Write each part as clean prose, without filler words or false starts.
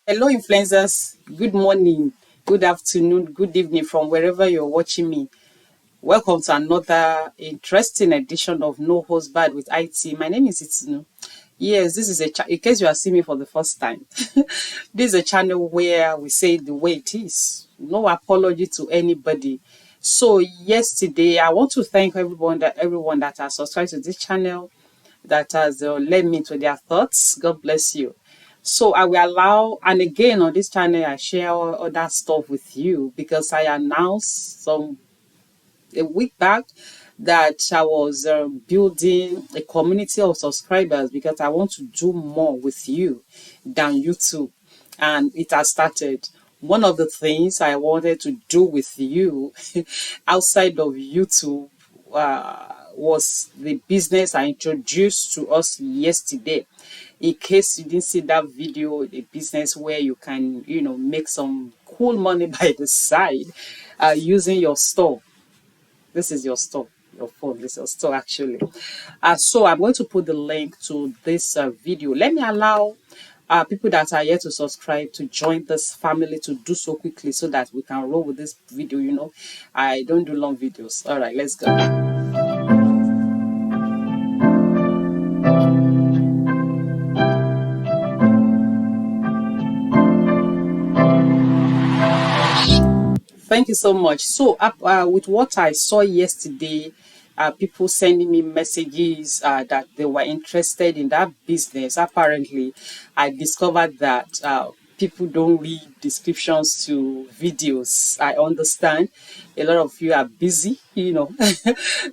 Hello, influencers. Good morning, good afternoon, good evening from wherever you're watching me. Welcome to another interesting edition of No Host Bad with IT. My name is Itunu. Yes, this is in case you are seeing me for the first time, this is a channel where we say the way it is. No apology to anybody. So yesterday, I want to thank everyone that has subscribed to this channel, that has led me to their thoughts. God bless you. So I will allow, and again on this channel, I share other stuff with you because I announced a week back that I was building a community of subscribers because I want to do more with you than YouTube, and it has started. One of the things I wanted to do with you outside of YouTube was the business I introduced to us yesterday. In case you didn't see that video, a business where you can, make some cool money by the side using your store. This is your store, your phone. This is your store actually. So I'm going to put the link to this video. Let me allow people that are here to subscribe to join this family to do so quickly so that we can roll with this video. I don't do long videos. All right, let's go. Thank you so much. So, with what I saw yesterday, people sending me messages that they were interested in that business. Apparently, I discovered that people don't read descriptions to videos. I understand a lot of you are busy,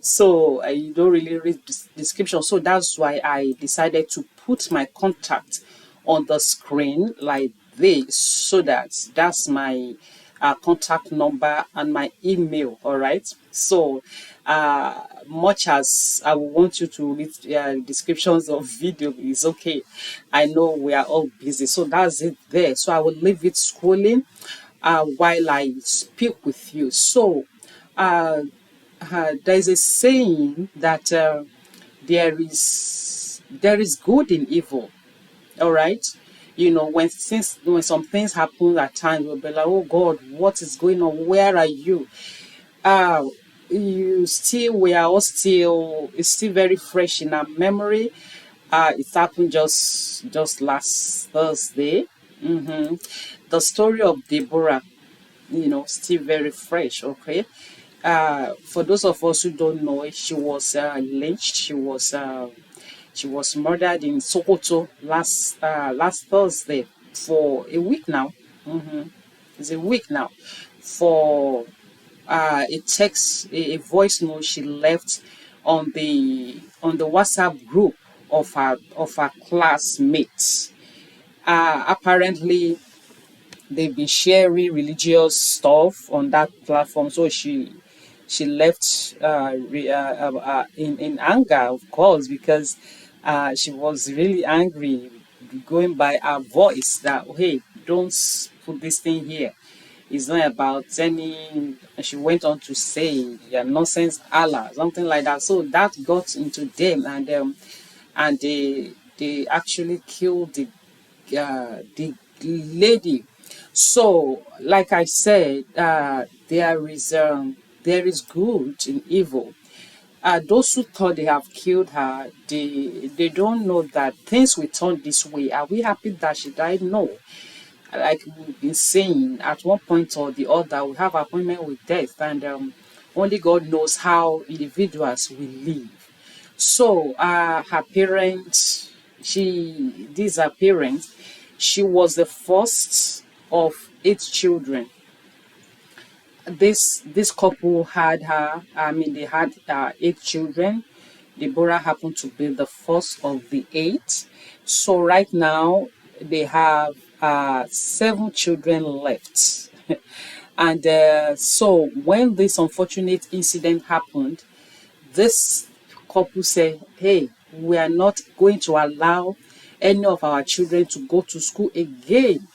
so you don't really read description. So that's why I decided to put my contact on the screen like this, so that's my contact number and my email. All right. So, much as I would want you to read descriptions of video, is okay. I know we are all busy, so that's it there. So I will leave it scrolling while I speak with you. So, there is a saying that there is good in evil. All right. When some things happen at times, we'll be like, oh God, what is going on? Where are you? Uh we are all still, it's still very fresh in our memory. It happened just last Thursday. hmm The story of Deborah, still very fresh. Okay. For those of us who don't know it, she was lynched. She was murdered in Sokoto last Thursday for a week now. hmm It's a week now for a text, a voice note she left on the WhatsApp group of her classmates. Apparently, they've been sharing religious stuff on that platform, so she left in anger, of course, because she was really angry, going by her voice that, hey, don't put this thing here. It's not about any. And she went on to say, yeah, nonsense, Allah, something like that. So that got into them, and they actually killed the lady. So, like I said, there is good in evil. Those who thought they have killed her, they don't know that things will turn this way. Are we happy that she died? No. Like we've been saying, at one point or the other, we have appointment with death, and only God knows how individuals will live. So, her parents, her parents, she was the first of 8 children. This couple had her. I mean, they had 8 children. Deborah happened to be the first of the 8. So right now they have 7 children left. And so when this unfortunate incident happened, this couple said, hey, we are not going to allow any of our children to go to school again.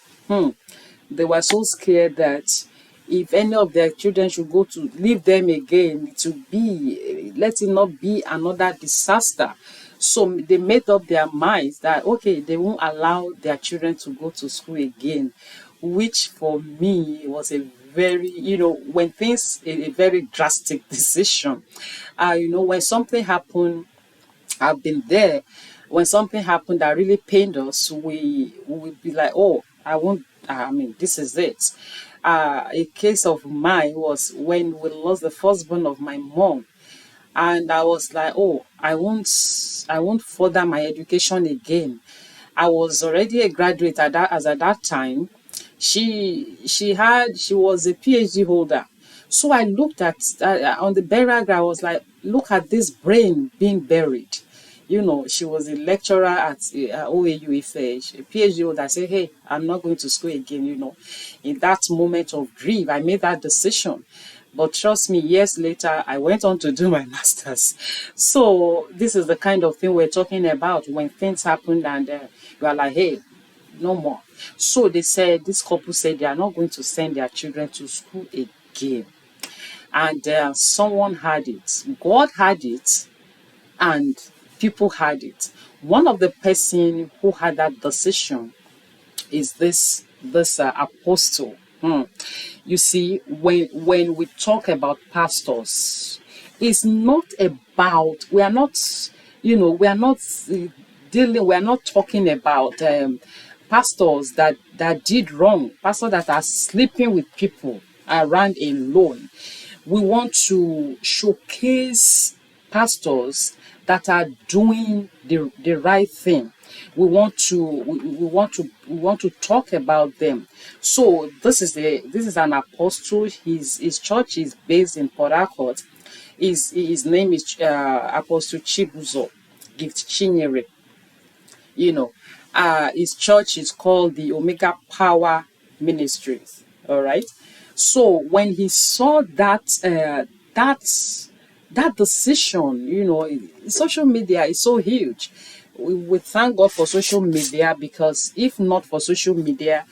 They were so scared that if any of their children should go to leave them again, it will be, let it not be another disaster. So they made up their minds that, okay, they won't allow their children to go to school again, which for me was a very, when things, a very drastic decision. When something happened, I've been there. When something happened that really pained us, we would be like, oh, I won't, I mean, this is it. A case of mine was when we lost the firstborn of my mom. And I was like, oh, I won't further my education again. I was already a graduate at that time. She was a PhD holder. So I looked at on the burial ground. I was like, look at this brain being buried. She was a lecturer at OAU Ife, a PhD holder. I said, hey, I'm not going to school again. In that moment of grief, I made that decision. But trust me, years later, I went on to do my master's. So this is the kind of thing we're talking about when things happen and you are like, hey, no more. So this couple said they are not going to send their children to school again. And someone had it. God had it and people had it. One of the person who had that decision is this apostle. You see, when we talk about pastors, it's not about, we are not talking about pastors that did wrong, pastors that are sleeping with people around alone. We want to showcase pastors that are doing the right thing. We want to talk about them. So this is an apostle. His church is based in Port Harcourt. His name is Apostle Chibuzor Gift Chinyere. His church is called the Omega Power Ministries. All right. So when he saw that decision, social media is so huge. We thank God for social media, because if not for social media,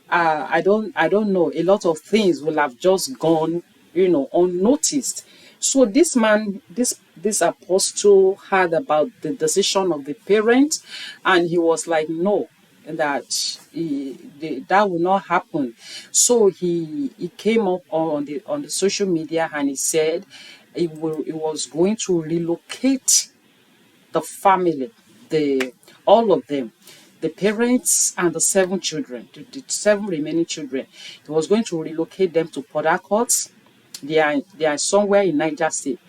I don't know, a lot of things will have just gone, unnoticed. So this man, this apostle heard about the decision of the parent, and he was like, no, that will not happen. So he came up on the social media, and he said he was going to relocate the family, the all of them, the parents and the seven children, the seven remaining children. He was going to relocate them to Port Harcourt. They are somewhere in Niger State.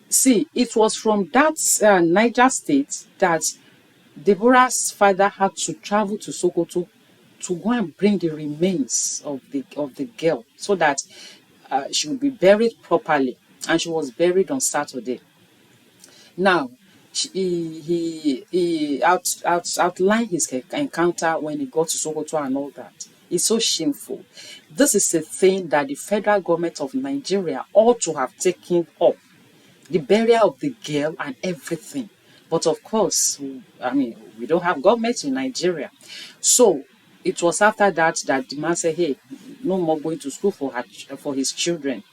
See, it was from that Niger State that Deborah's father had to travel to Sokoto to go and bring the remains of the girl, so that she would be buried properly. And she was buried on Saturday. Now, he outlined his encounter when he got to Sokoto and all that. It's so shameful. This is a thing that the federal government of Nigeria ought to have taken up, the burial of the girl and everything. But of course, I mean, we don't have government in Nigeria. So it was after that the man said, hey, no more going to school for his children.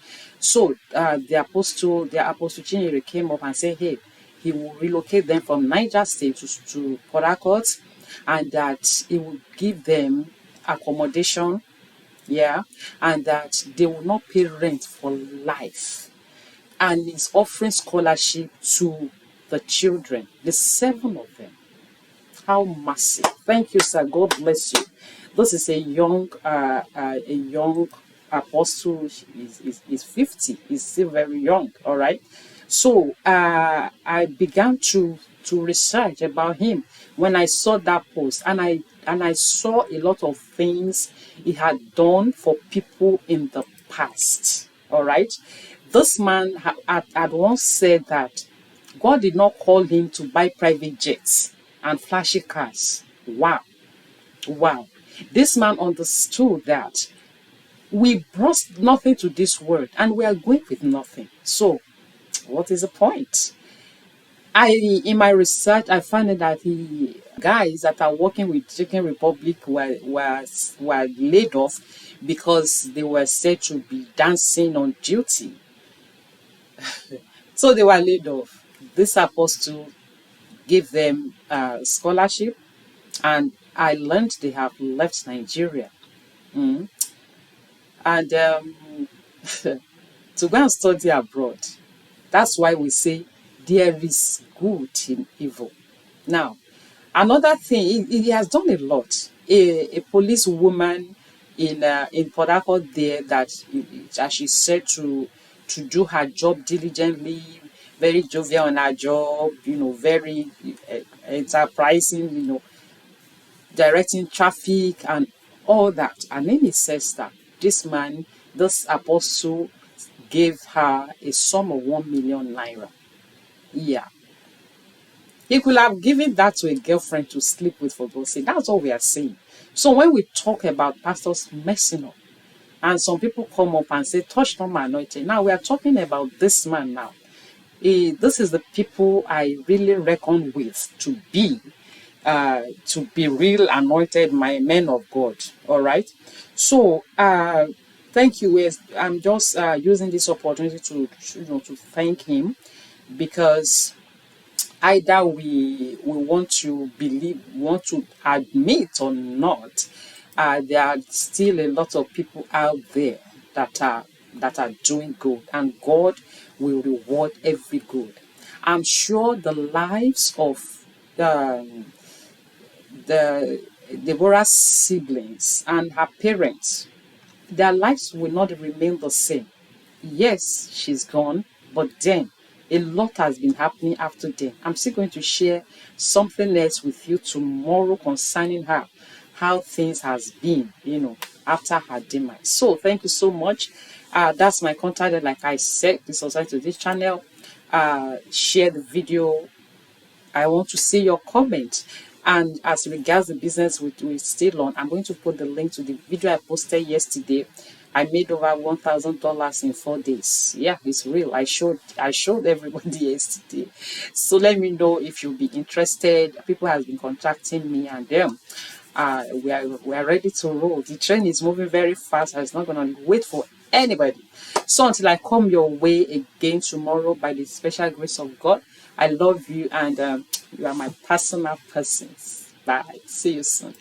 So the apostle Chinyere came up and said, hey, he will relocate them from Niger State to Port Harcourt, and that he will give them accommodation, yeah, and that they will not pay rent for life. And he's offering scholarship to the children, the seven of them. How massive! Thank you, sir. God bless you. This is a young apostle. Is 50. He's still very young. All right. So I began to research about him when I saw that post, and I saw a lot of things he had done for people in the past. All right. This man had once said that God did not call him to buy private jets and flashy cars. Wow. Wow. This man understood that we brought nothing to this world and we are going with nothing. So, what is the point? In my research, I found out that the guys that are working with Chicken Republic were laid off because they were said to be dancing on duty. So they were laid off. This apostle gave them scholarship, and I learned they have left Nigeria. Mm. And to go and study abroad. That's why we say there is good in evil. Now, another thing, he has done a lot. A police woman in Port Harcourt there that as she said to do her job diligently, very jovial on her job, very enterprising, directing traffic and all that. Her name is Sister. This man, this apostle, gave her a sum of 1 million naira. Yeah. He could have given that to a girlfriend to sleep with, for God's sake. That's all we are saying. So when we talk about pastors messing up, and some people come up and say, touch not my anointing. Now we are talking about this man now. This is the people I really reckon with to be real anointed my men of God. All right. So thank you. I'm just using this opportunity to thank him, because either we want to believe, want to admit or not, there are still a lot of people out there that are doing good, and God will reward every good. I'm sure the lives of the Deborah's siblings and her parents, their lives will not remain the same. Yes, she's gone, but then a lot has been happening after then. I'm still going to share something else with you tomorrow concerning her, how things has been, after her demise. So thank you so much. That's my contact. Like I said, please subscribe to this channel. Share the video. I want to see your comment. And as regards the business with still on, I'm going to put the link to the video I posted yesterday. I made over $1,000 in 4 days. Yeah, it's real. I showed everybody yesterday. So let me know if you'll be interested. People have been contacting me, and we are ready to roll. The train is moving very fast. It's not gonna wait for anybody. So until I come your way again tomorrow, by the special grace of God, I love you, and you are my personal persons. Bye. See you soon.